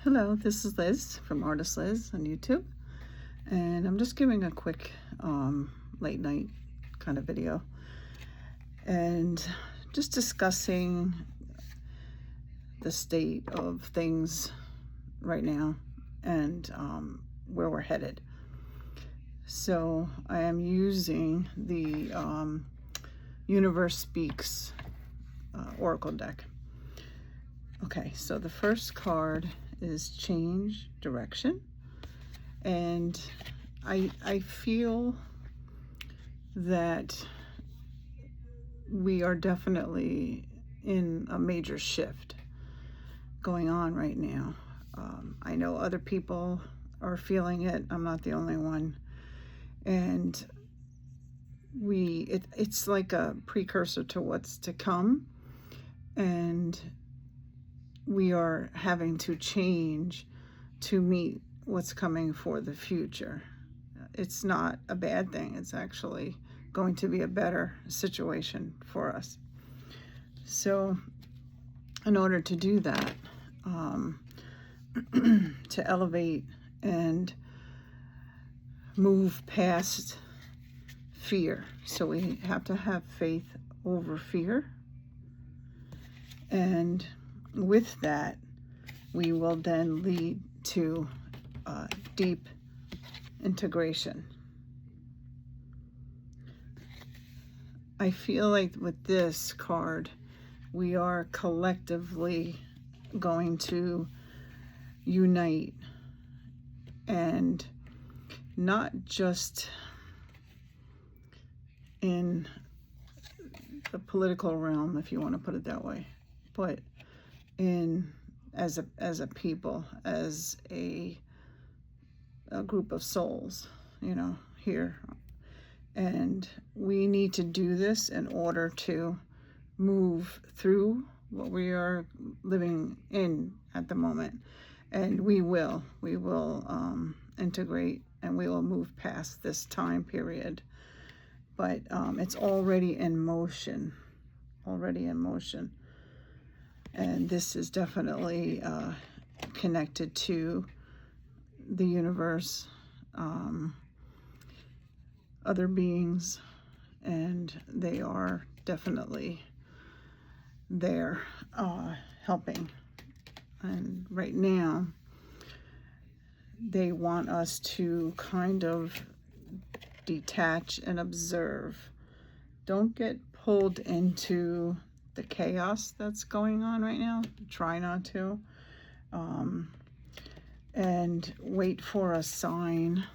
Hello, this is Liz from Artist Liz on YouTube, and I'm just giving a quick late night kind of video and just discussing the state of things right now and where we're headed. So I am using the Universe Speaks Oracle deck. Okay, so the first card is Change Direction, and I feel that we are definitely in a major shift going on right now. I know other people are feeling it. I'm not the only one, and it's like a precursor to what's to come, and we are having to change to meet what's coming for the future. It's not a bad thing. It's actually going to be a better situation for us. So in order to do that, to elevate and move past fear. So we have to have faith over fear. And with that, we will then lead to deep integration. I feel like with this card, we are collectively going to unite, and not just in the political realm, if you want to put it that way, but as a people, as a group of souls, here. And we need to do this in order to move through what we are living in at the moment. And we will integrate, and we will move past this time period. But it's already in motion. And this is definitely connected to the universe, other beings, and they are definitely there helping. And right now, they want us to kind of detach and observe. Don't get pulled into the chaos that's going on right now. Try not to. And wait for a sign.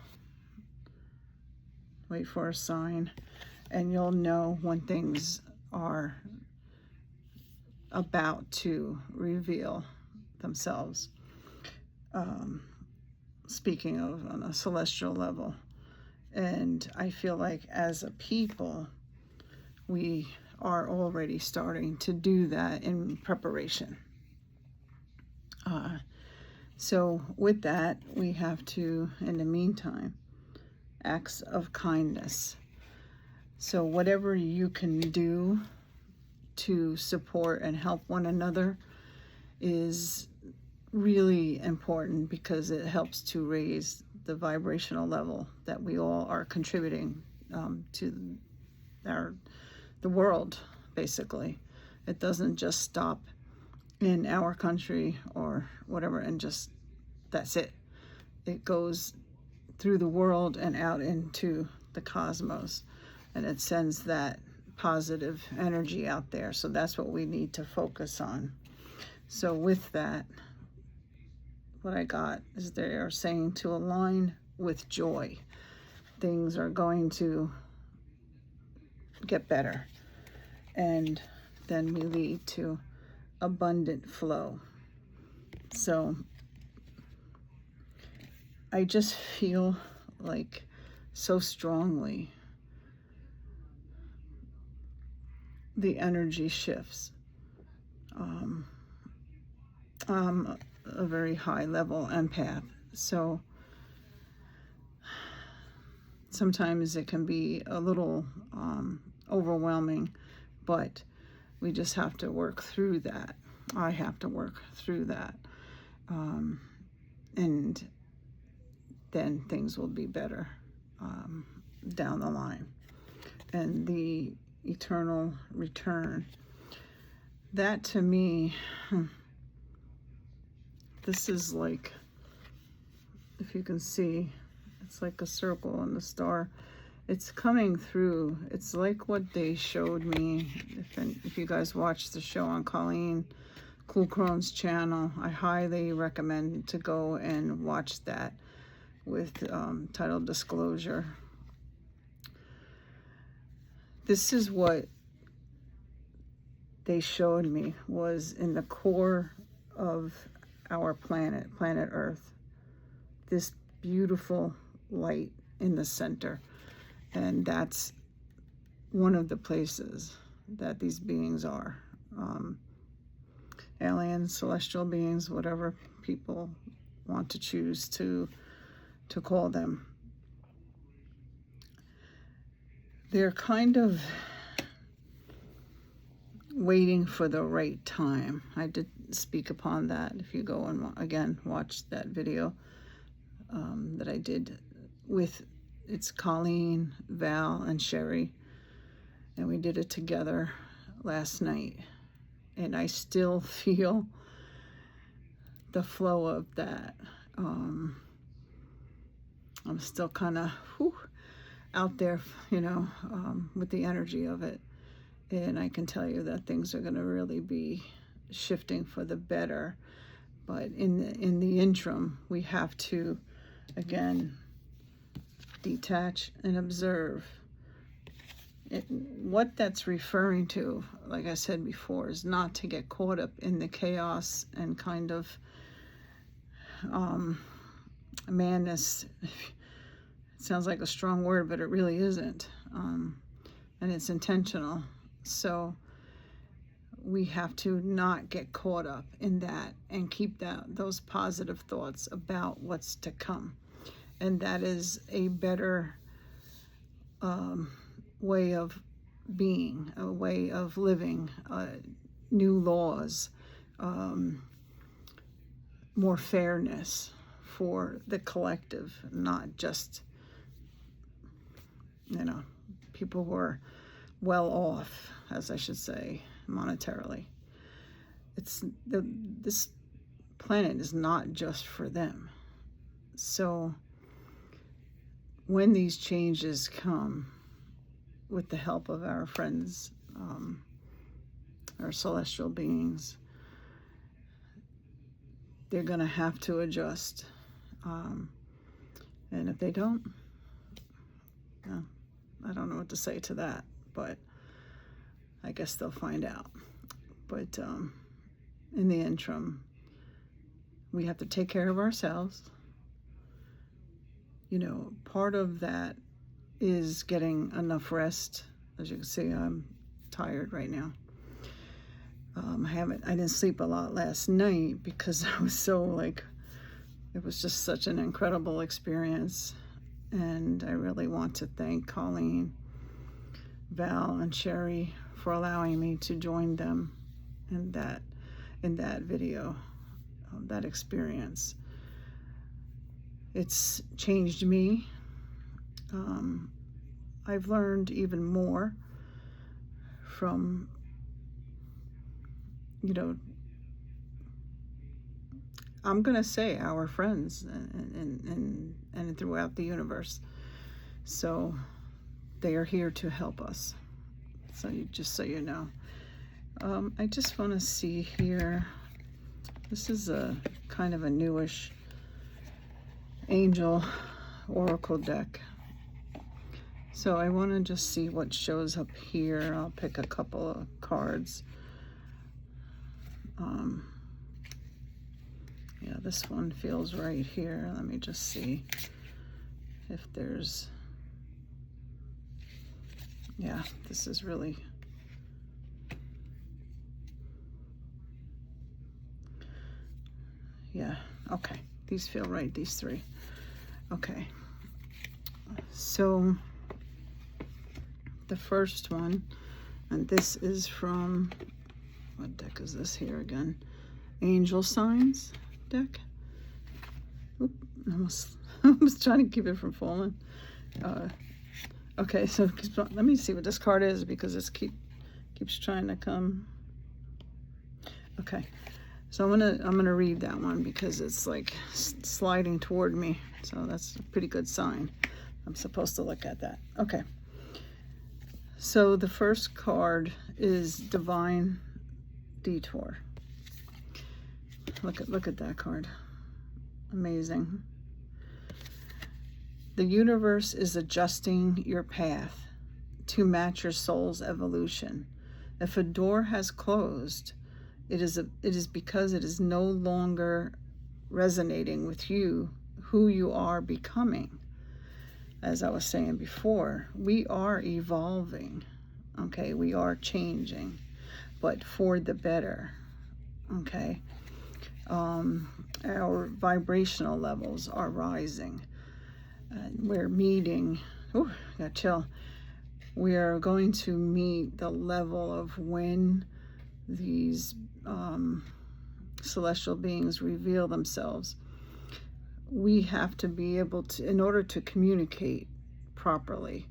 And you'll know when things are about to reveal themselves. Speaking of on a celestial level. And I feel like as a people, we are already starting to do that in preparation. So with that, we have to, in the meantime, acts of kindness. So whatever you can do to support and help one another is really important, because it helps to raise the vibrational level that we all are contributing to the world, basically. It doesn't just stop in our country or whatever and just that's it. It goes through the world and out into the cosmos, and it sends that positive energy out there. So that's what we need to focus on. So with that, what I got is they are saying to align with joy. Things are going to get better, and then we lead to abundant flow. So I just feel like so strongly the energy shifts. I'm a very high level empath, so sometimes it can be a little overwhelming, but we just have to work through that. I have to work through that. and then things will be better down the line. And the eternal return, that to me, this is like, if you can see, it's like a circle and the star. It's coming through. It's like what they showed me. If you guys watched the show on Colleen Kulkron's channel, I highly recommend to go and watch that with title disclosure. This is what they showed me was in the core of our planet Earth. This beautiful light in the center. And that's one of the places that these beings are. Aliens, celestial beings, whatever people want to choose to call them. They're kind of waiting for the right time. I did speak upon that. If you go and again watch that video that I did with, it's Colleen, Val, and Sherry, and we did it together last night, and I still feel the flow of that. I'm still kind of out there, you know, with the energy of it, and I can tell you that things are going to really be shifting for the better. But in the interim, we have to, again, detach and observe. What that's referring to, like I said before, is not to get caught up in the chaos and kind of madness. It sounds like a strong word, but it really isn't. And it's intentional. So we have to not get caught up in that and keep those positive thoughts about what's to come. And that is a better way of being, a way of living, new laws, more fairness for the collective, not just, you know, people who are well off, as I should say, monetarily. This planet is not just for them. So when these changes come, with the help of our friends, our celestial beings, they're going to have to adjust. And if they don't, well, I don't know what to say to that, but I guess they'll find out. But in the interim, we have to take care of ourselves. You know, part of that is getting enough rest. As you can see, I'm tired right now. I didn't sleep a lot last night because I was so it was just such an incredible experience. And I really want to thank Colleen, Val, and Sherry for allowing me to join them in that video, that experience. It's changed me. I've learned even more from, you know, I'm going to say our friends and throughout the universe. So they are here to help us. So just so you know. I just want to see here. This is a kind of a newish angel oracle deck. So I want to just see what shows up here. I'll pick a couple of cards. Yeah, this one feels right here. Let me just see if there's, yeah, this is really, yeah, okay. These feel right, these three. Okay. So the first one, and this is from, what deck is this here again? Angel Signs deck. Oop, I was trying to keep it from falling. Okay, so let me see what this card is, because it keeps trying to come. Okay, so I'm gonna read that one because it's like sliding toward me. So that's a pretty good sign. I'm supposed to look at that. Okay. So the first card is Divine Detour. Look at that card. Amazing. The universe is adjusting your path to match your soul's evolution. If a door has closed, it is because it is no longer resonating with you, who you are becoming. As I was saying before, we are evolving, okay? We are changing, but for the better, okay? Our vibrational levels are rising. We're meeting, oh, I got chill. We are going to meet the level of when these celestial beings reveal themselves. We have to be able to, in order to communicate properly,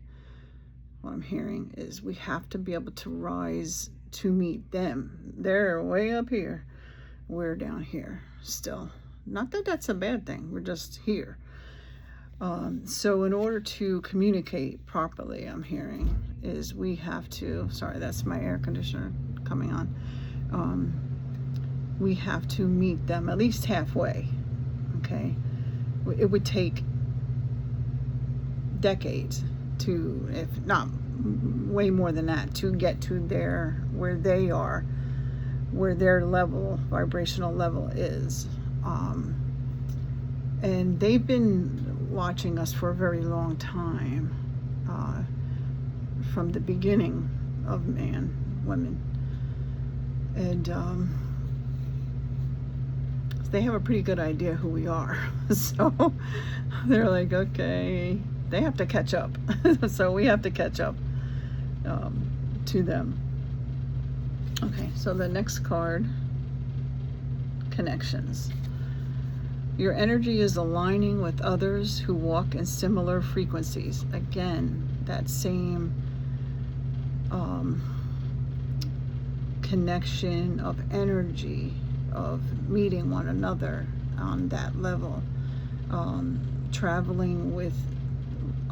what I'm hearing is we have to be able to rise to meet them. They're way up here. We're down here still. Not that that's a bad thing. We're just here. So in order to communicate properly, I'm hearing, is we have to, sorry, that's my air conditioner coming on. We have to meet them at least halfway, okay? It would take decades to, if not way more than that, to get to where they are, where their level, vibrational level is. And they've been watching us for a very long time, from the beginning of man, women. And they have a pretty good idea who we are. So they're like, okay, they have to catch up. So we have to catch up to them. Okay, so the next card, connections. Your energy is aligning with others who walk in similar frequencies. Again, that same connection of energy, of meeting one another on that level, traveling with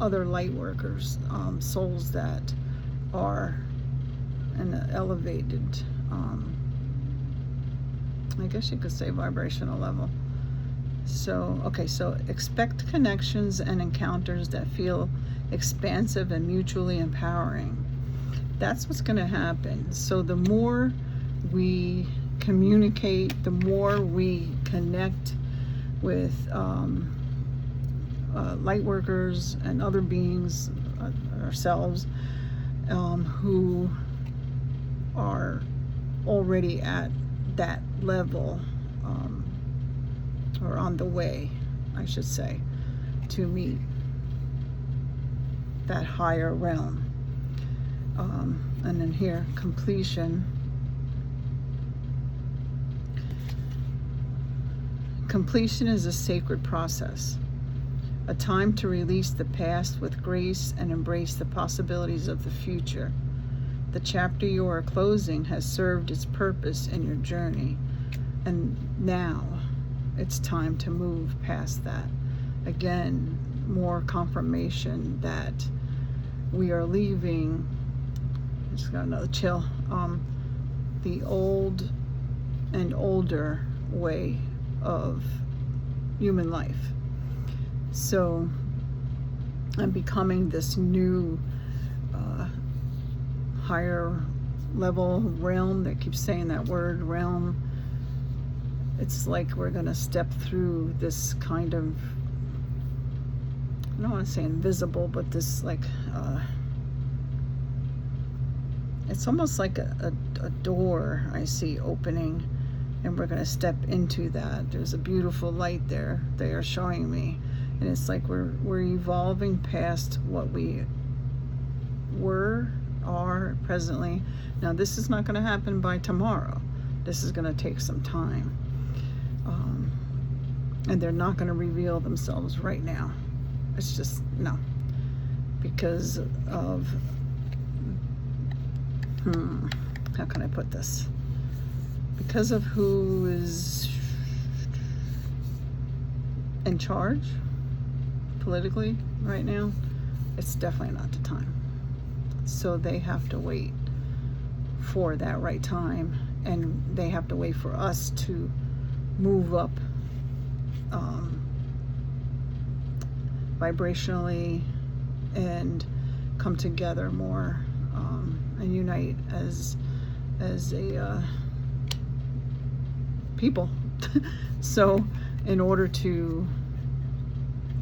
other light workers, souls that are in an elevated, I guess you could say, vibrational level. So, okay, so expect connections and encounters that feel expansive and mutually empowering. That's what's going to happen. So the more we communicate, the more we connect with light workers and other beings, ourselves, who are already at that level, or on the way, I should say, to meet that higher realm. And then here, completion. Completion is a sacred process, a time to release the past with grace and embrace the possibilities of the future. The chapter you are closing has served its purpose in your journey, and now it's time to move past that. Again, more confirmation that we are leaving, I just got another chill, the old and older way of human life. So I'm becoming this new higher level realm. They keep saying that word, realm. It's like we're going to step through this kind of, I don't want to say invisible, but this like, it's almost like a door I see opening, and we're going to step into that. There's a beautiful light there they are showing me, and it's like we're evolving past what we are presently. Now this is not going to happen by tomorrow. This is going to take some time. And they're not going to reveal themselves right now. It's just, no. Because of, how can I put this? Because of who is in charge politically right now, it's definitely not the time. So they have to wait for that right time, and they have to wait for us to move up vibrationally and come together more and unite as a people. So in order to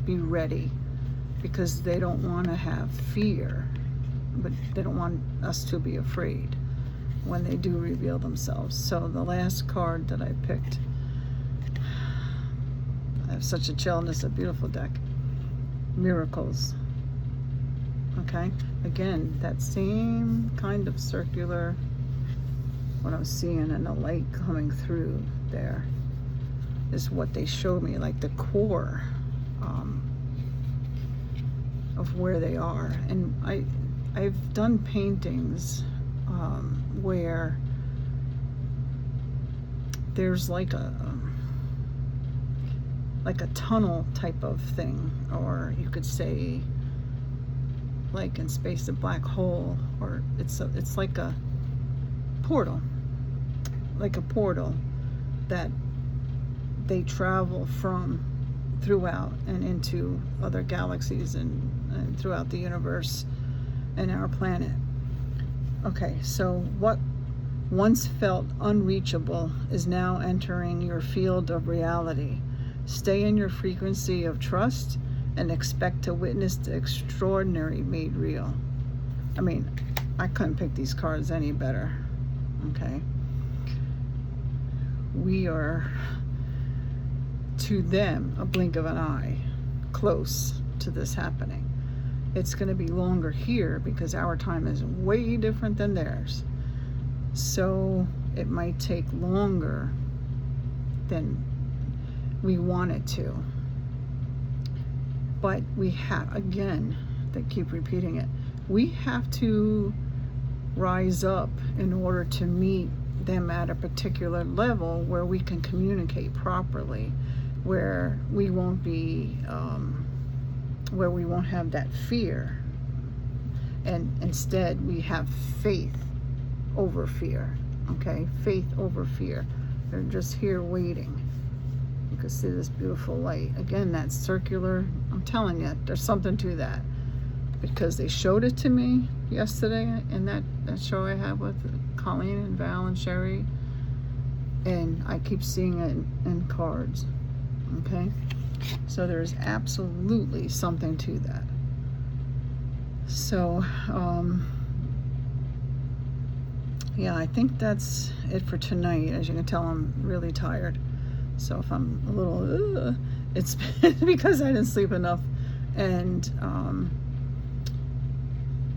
be ready, because they don't want to have fear, but they don't want us to be afraid when they do reveal themselves. So the last card that I picked, I have such a chill, and it's a beautiful deck. Miracles. Okay, again, that same kind of circular, what I'm seeing, and the light coming through there is what they showed me, like the core of where they are. And I've done paintings where there's like a tunnel type of thing, or you could say like in space a black hole, or it's like a portal, that they travel from throughout and into other galaxies and throughout the universe and our planet. Okay, so what once felt unreachable is now entering your field of reality. Stay in your frequency of trust and expect to witness the extraordinary made real. I mean, I couldn't pick these cards any better. Okay. We are, to them, a blink of an eye close to this happening. It's going to be longer here because our time is way different than theirs. So it might take longer than we want it to. But we have, again, they keep repeating it, we have to rise up in order to meet them at a particular level where we can communicate properly, where we won't be, where we won't have that fear, and instead we have faith over fear. Okay, faith over fear. They're just here waiting. You can see this beautiful light. Again, that's circular. I'm telling you, there's something to that, because they showed it to me yesterday in that show I had with Colleen and Val and Sherry, and I keep seeing it in cards. Okay, so there's absolutely something to that. So yeah, I think that's it for tonight. As you can tell, I'm really tired. So if I'm a little, it's because I didn't sleep enough. And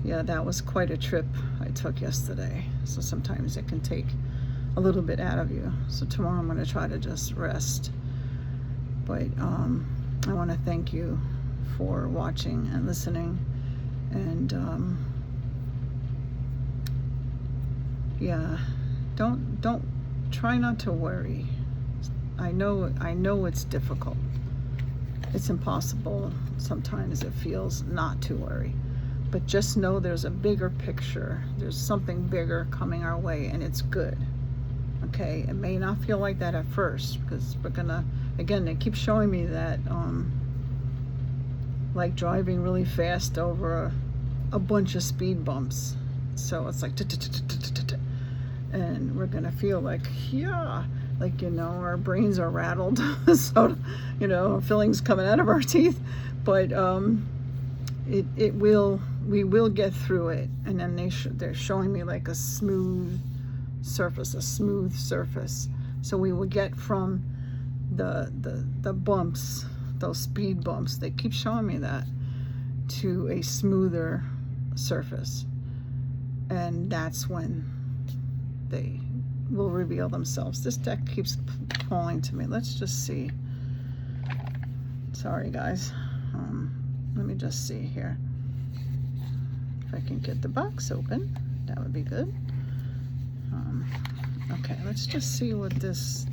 yeah, that was quite a trip I took yesterday. So sometimes it can take a little bit out of you. So tomorrow I'm going to try to just rest. But I want to thank you for watching and listening. And yeah, don't try not to worry. I know it's difficult. It's impossible. Sometimes it feels not to worry. But just know there's a bigger picture. There's something bigger coming our way, and it's good. Okay? It may not feel like that at first, because we're gonna, again, they keep showing me that like driving really fast over a bunch of speed bumps. So it's like, and we're gonna feel like, yeah, like, you know, our brains are rattled. So, you know, our fillings coming out of our teeth. But we will get through it. And then they're showing me like a smooth surface. So we will get from the bumps, those speed bumps, they keep showing me that, to a smoother surface. And that's when they will reveal themselves. This deck keeps falling to me. Let's just see. Sorry, guys. Let me just see here. If I can get the box open, that would be good. Okay, let's just see what this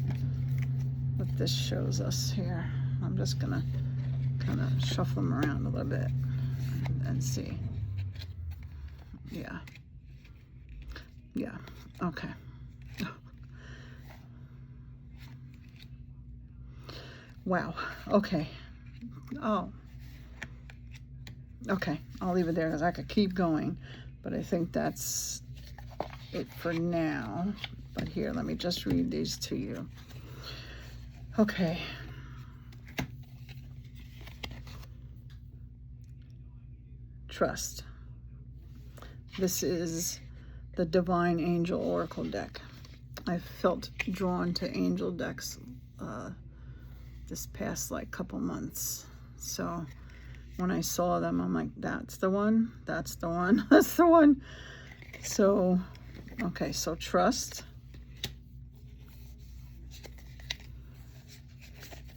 shows us here. I'm just gonna kind of shuffle them around a little bit and see. Yeah, okay. Wow, okay. Oh, okay, I'll leave it there because I could keep going, but I think that's it for now. But here, let me just read these to you. Okay. Trust. This is the Divine Angel Oracle deck. I felt drawn to angel decks this past like couple months. So when I saw them, I'm like, that's the one, that's the one, that's the one. So, okay, so trust.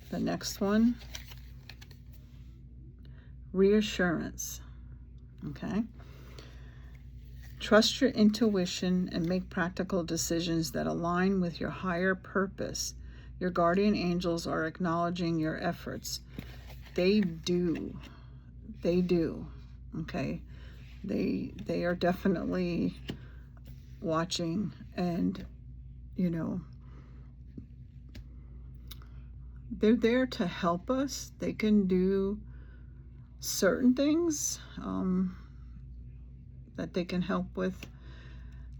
The next one, reassurance. Okay. Trust your intuition and make practical decisions that align with your higher purpose. Your guardian angels are acknowledging your efforts. They do. They do. Okay. They are definitely watching, and you know, they're there to help us. They can do certain things that they can help with.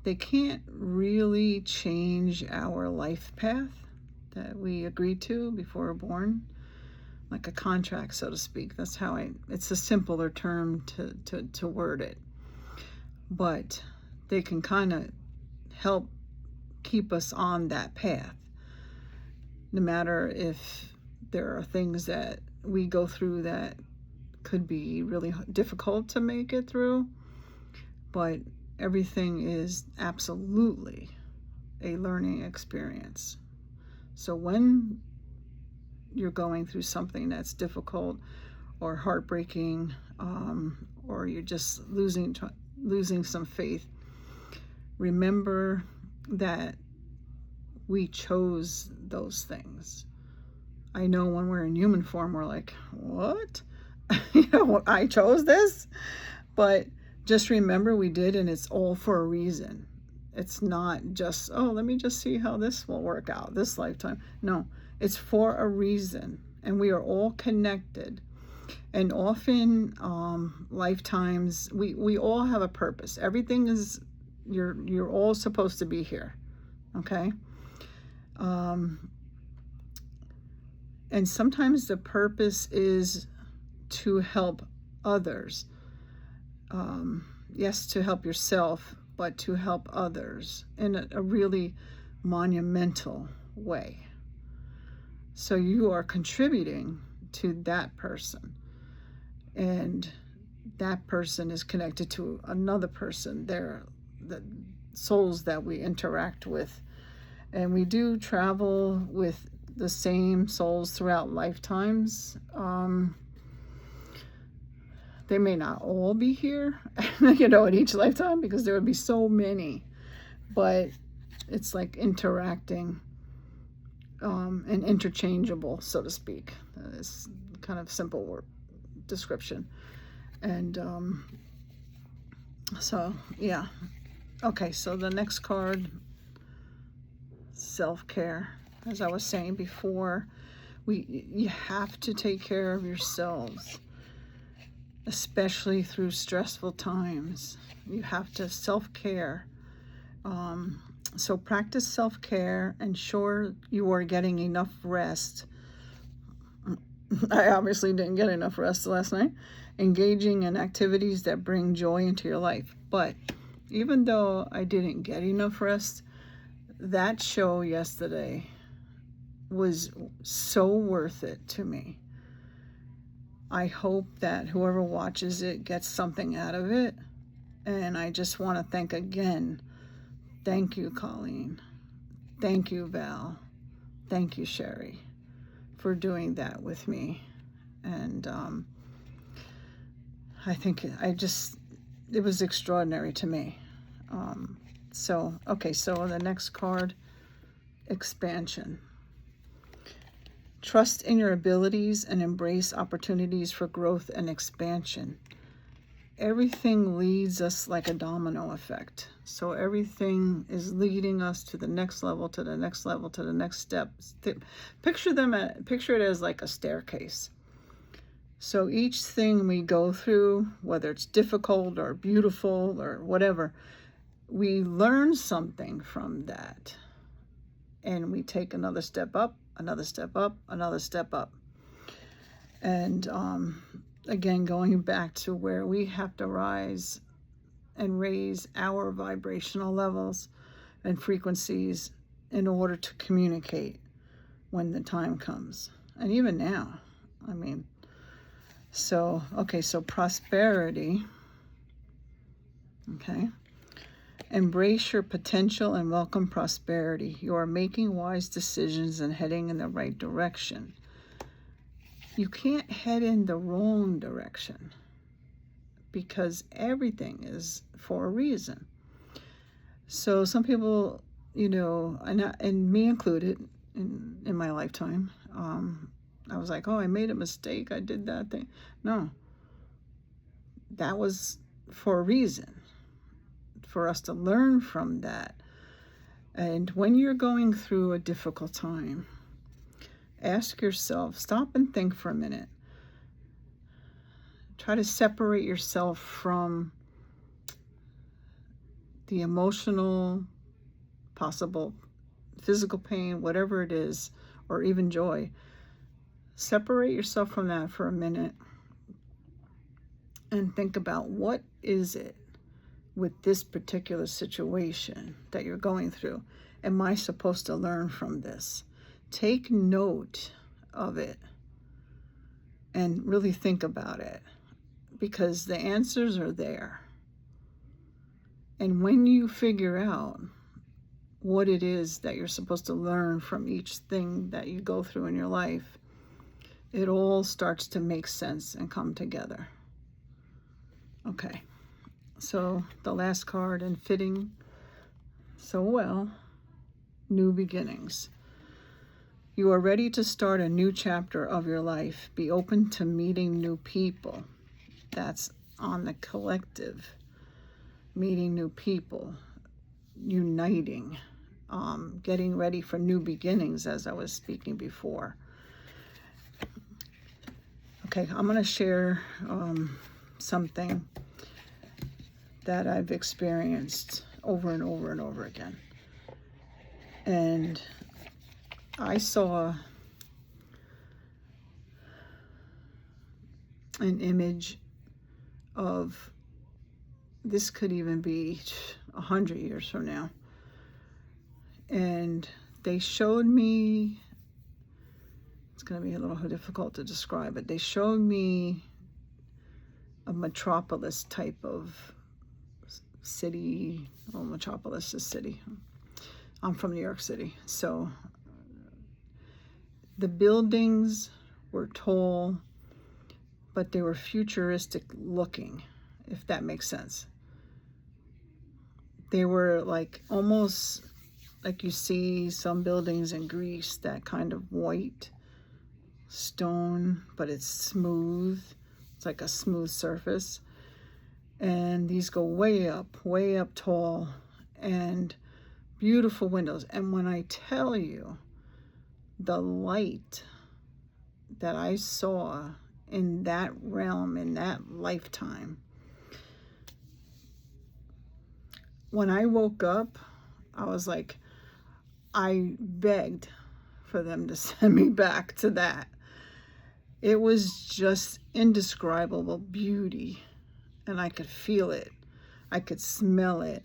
They can't really change our life path that we agreed to before we're born, like a contract, so to speak. That's how it's a simpler term to word it. But they can kind of help keep us on that path. No matter if there are things that we go through that could be really difficult to make it through, but everything is absolutely a learning experience. So when you're going through something that's difficult or heartbreaking, or you're just losing some faith, remember that we chose those things. I know when we're in human form, we're like, what? You know, I chose this? But just remember we did, and it's all for a reason. It's not just, oh, let me just see how this will work out this lifetime. No, it's for a reason, and we are all connected. And often lifetimes, we all have a purpose. Everything is, you're all supposed to be here, okay? And sometimes the purpose is to help others. Yes, to help yourself, but to help others in a really monumental way. So you are contributing to that person, and that person is connected to another person. They're the souls that we interact with, and we do travel with the same souls throughout lifetimes. They may not all be here, you know, in each lifetime, because there would be so many, but it's like interacting and interchangeable, so to speak. It's kind of simple word description. And so, yeah. Okay, so the next card, self-care. As I was saying before, you have to take care of yourselves, especially through stressful times. You have to self-care. So practice self-care. Ensure you are getting enough rest. I obviously didn't get enough rest last night. Engaging in activities that bring joy into your life. But even though I didn't get enough rest, that show yesterday was so worth it to me. I hope that whoever watches it gets something out of it. And I just want to thank again. Thank you, Colleen. Thank you, Val. Thank you, Sherry, for for doing that with me. And I think it was extraordinary to me. So the next card, expansion. Trust in your abilities and embrace opportunities for growth and expansion. Everything leads us like a domino effect. So everything is leading us to the next level, to the next level, to the next step. Picture it as like a staircase. So each thing we go through, whether it's difficult or beautiful or whatever, we learn something from that. And we take another step up, another step up, another step up. And again, going back to where we have to rise and raise our vibrational levels and frequencies in order to communicate when the time comes. And even now, I mean, so prosperity. Okay. Embrace your potential and welcome prosperity. You are making wise decisions and heading in the right direction. You can't head in the wrong direction because everything is for a reason. So some people, and me included in my lifetime, I was like, oh, I made a mistake. I did that thing. No, that was for a reason, for us to learn from that. And when you're going through a difficult time, ask yourself, stop and think for a minute. Try to separate yourself from the emotional, possible physical pain, whatever it is, or even joy. Separate yourself from that for a minute and think about, what is it with this particular situation that you're going through? Am I supposed to learn from this? Take note of it and really think about it, because the answers are there. And when you figure out what it is that you're supposed to learn from each thing that you go through in your life, it all starts to make sense and come together. Okay, so the last card, and fitting so well, new beginnings. You are ready to start a new chapter of your life. Be open to meeting new people. That's on the collective. Meeting new people, uniting, getting ready for new beginnings, as I was speaking before. Okay, I'm going to share something that I've experienced over and over and over again. And I saw an image of, this could even be 100 years from now. And they showed me, it's going to be a little difficult to describe it. They showed me a metropolis type of city. Well, metropolis is city. I'm from New York City. So the buildings were tall, but they were futuristic looking, if that makes sense. They were like almost like you see some buildings in Greece, that kind of white stone, but it's smooth. It's like a smooth surface. And these go way up tall, and beautiful windows. And when I tell you the light that I saw in that realm, in that lifetime, when I woke up, I was like, I begged for them to send me back to that. It was just indescribable beauty, and I could feel it. I could smell it,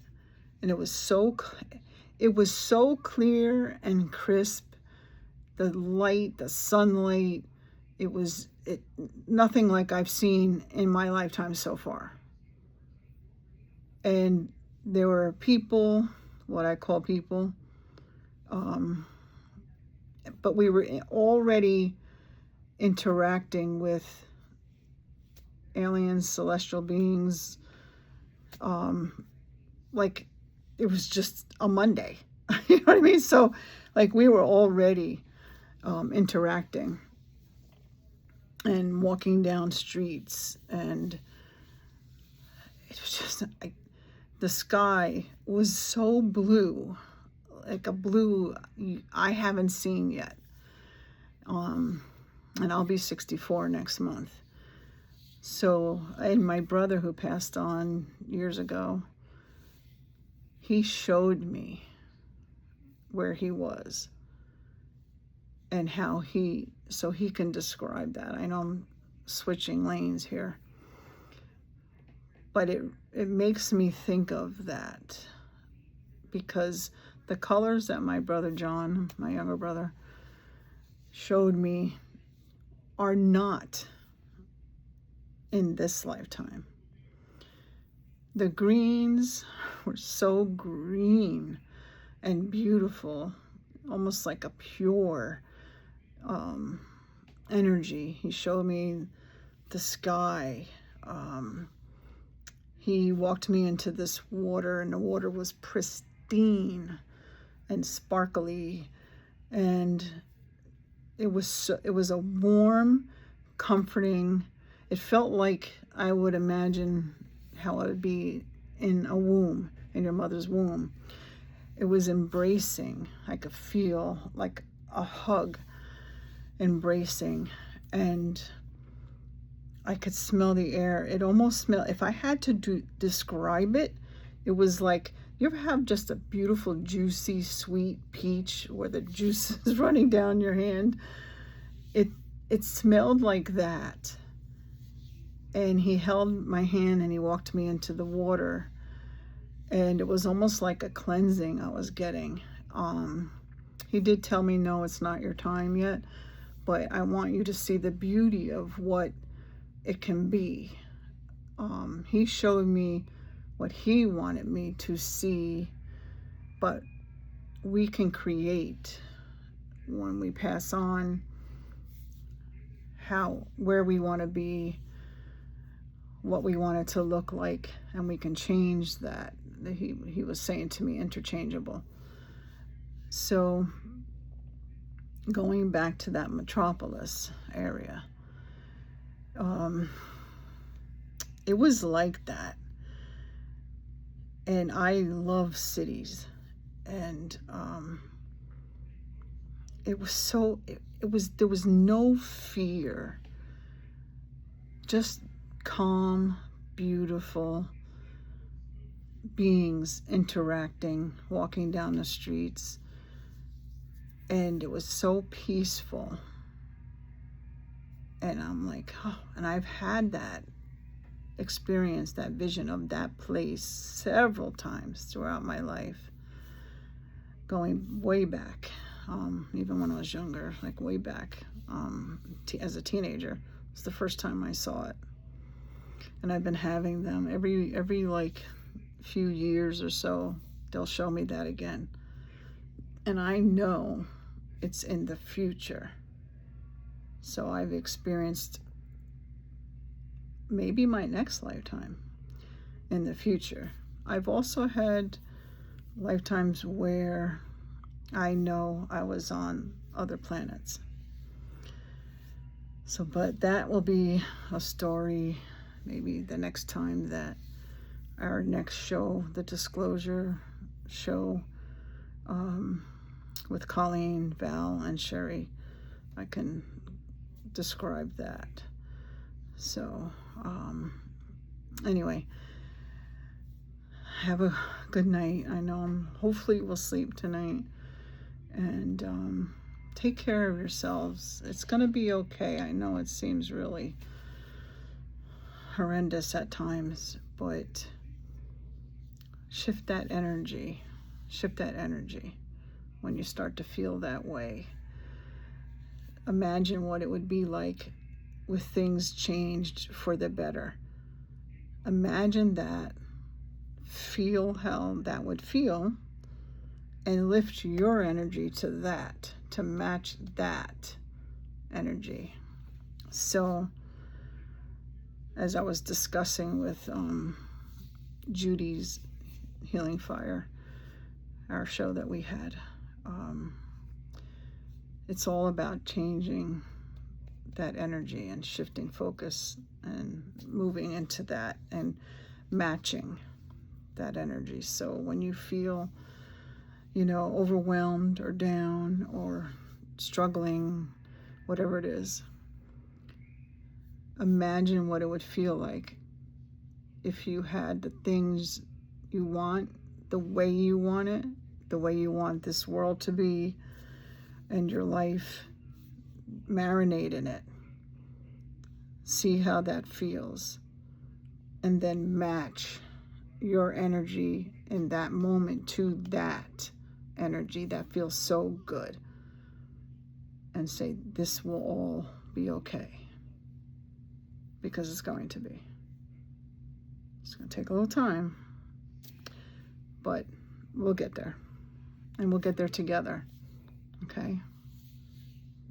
and it was so clear and crisp. The light, the sunlight, it was nothing like I've seen in my lifetime so far. And there were people, what I call people, but we were already interacting with aliens, celestial beings, like it was just a Monday. You know what I mean? So like we were already interacting and walking down streets, and it was just the sky was so blue, like a blue I haven't seen yet. And I'll be 64 next month. So, and my brother who passed on years ago, he showed me where he was and how so he can describe that. I know I'm switching lanes here, but it makes me think of that, because the colors that my brother John, my younger brother, showed me are not in this lifetime. The greens were so green and beautiful, almost like a pure energy. He showed me the sky. He walked me into this water, and the water was pristine and sparkly, and it was a warm, comforting. It felt like I would imagine how it would be in a womb, in your mother's womb. It was embracing. I could feel like a hug, embracing, and I could smell the air. It almost smelled, if I had to describe it, it was like, you ever have just a beautiful, juicy, sweet peach where the juice is running down your hand? It smelled like that. And he held my hand and he walked me into the water. And it was almost like a cleansing I was getting. He did tell me, no, it's not your time yet, but I want you to see the beauty of what it can be. He showed me what he wanted me to see, but we can create when we pass on where we want to be, what we want it to look like, and we can change that. He was saying to me, interchangeable. So going back to that metropolis area, it was like that. And I love cities, and it was so, there was no fear, just calm, beautiful beings interacting, walking down the streets, and it was so peaceful. And I'm like, oh, and I've had that experience, that vision of that place several times throughout my life, going way back, even when I was younger, like way back, as a teenager. It's the first time I saw it. And I've been having them every like few years or so. They'll show me that again, and I know it's in the future. So I've experienced maybe my next lifetime in the future. I've also had lifetimes where I know I was on other planets. So, but that will be a story maybe the next time that our next show, the Disclosure show, with Colleen, Val, and Sherry, I can describe that. So, anyway, have a good night. I know hopefully we'll sleep tonight, and take care of yourselves. It's gonna be okay. I know it seems really horrendous at times, but shift that energy when you start to feel that way. Imagine what it would be like with things changed for the better. Imagine that, feel how that would feel, and lift your energy to that, to match that energy. So, as I was discussing with Judy's Healing Fire, our show that we had, it's all about changing that energy and shifting focus and moving into that and matching that energy. So when you feel, overwhelmed or down or struggling, whatever it is, imagine what it would feel like if you had the things you want, the way you want it, the way you want this world to be, and your life, marinate in it. See how that feels. And then match your energy in that moment to that energy that feels so good. And say, this will all be okay. Because it's going to be. It's going to take a little time. But we'll get there. And we'll get there together. Okay?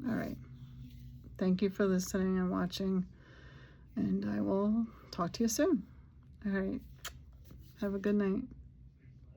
All right. Thank you for listening and watching. And I will talk to you soon. All right. Have a good night.